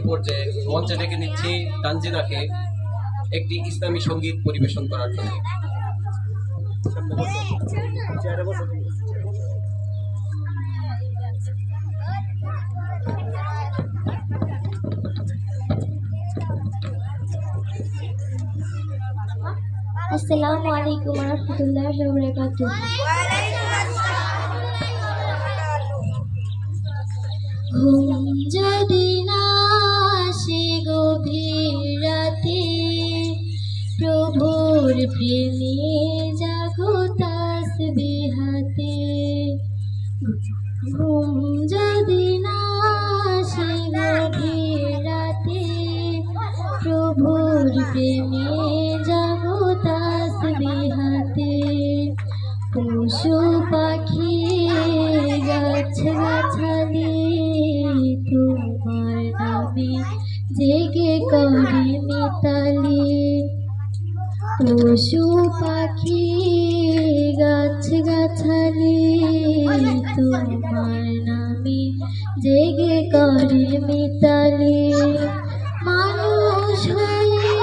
পর্যায়ে মঞ্চে ডেকে নিচ্ছি তানজিনাকে একটি ইসলামী সঙ্গীত পরিবেশন করার জন্য। আসসালামু আলাইকুম ওয়া রাহমাতুল্লাহি ওয়া বারাকাতুহু। ঘুম যদি না আসে গভীর রাতে, প্রভুর প্রেমে জাগো তাসবিহ হাতে। ঘুম যদি না আসে গভীর রাতে, প্রভুর প্রেমে জাগো তাসবিহ হাতে। পশু পাখি গাছ গাছালি তোমার নামে জেগে করে মিতালি। পশু পাখি গাছ গাছালি তোমার নামে জেগে করে মিতালি। মানুষ হয়ে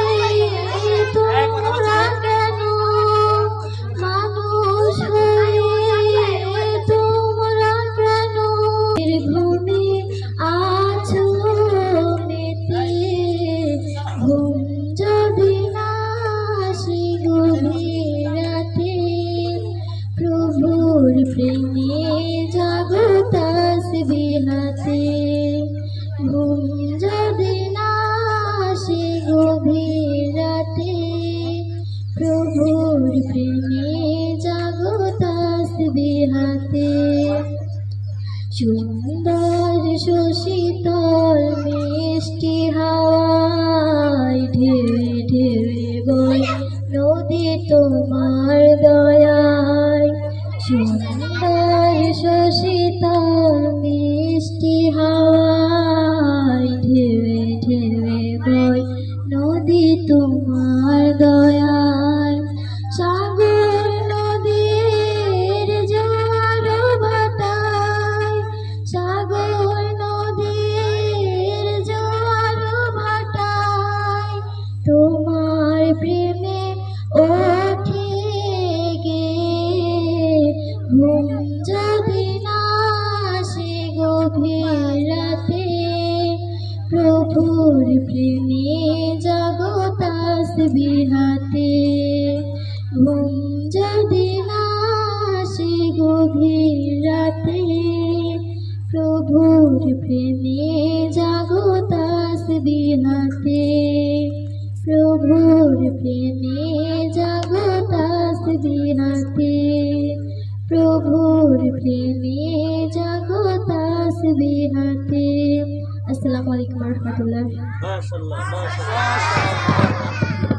তোমরা কেন, মানুষ হয়ে তোমরা কেন ঘুমে আছো মেতে। ঘুম যদি না আসে গভীর রাতে, প্রভুর প্রেমে জাগো তাসবিহ হাতে। ঘুম যদি না আসে গভীর রাতে, প্রভুর প্রেমে জাগো তাসবিহ হাতে। সুন্দর সুশীতল মিষ্টি হাওয়ায় ঢেউে ঢেউে বয় নদী তোমার দয়ায়। সুন্দর সুশীতল মিষ্টি হাওয়ায় ঢেউে ঢেউে বয় নদী তোমার দয়ায়। সাগর নদীর জোয়ার ভাটায়, সাগর নদীর জোয়ার ভাটায় তোমার প্রেমে ওঠে গে। ঘুম যদি না আসে গভীর রাতে, প্রভুর প্রেমে জাগো তাসবিহ হাতে। ঘুম যদি না আসে গভীর রাতে, প্রভুর প্রেমে জাগো তাসবিহ হাতে। প্রভুর প্রেমে জাগো তাসবিহ হাতে। প্রভুর প্রেমে জাগো তাসবিহ হাতে। আসসালামু আলাইকুম ওয়া রাহমাতুল্লাহ। মাশাআল্লাহ মাশাআল্লাহ।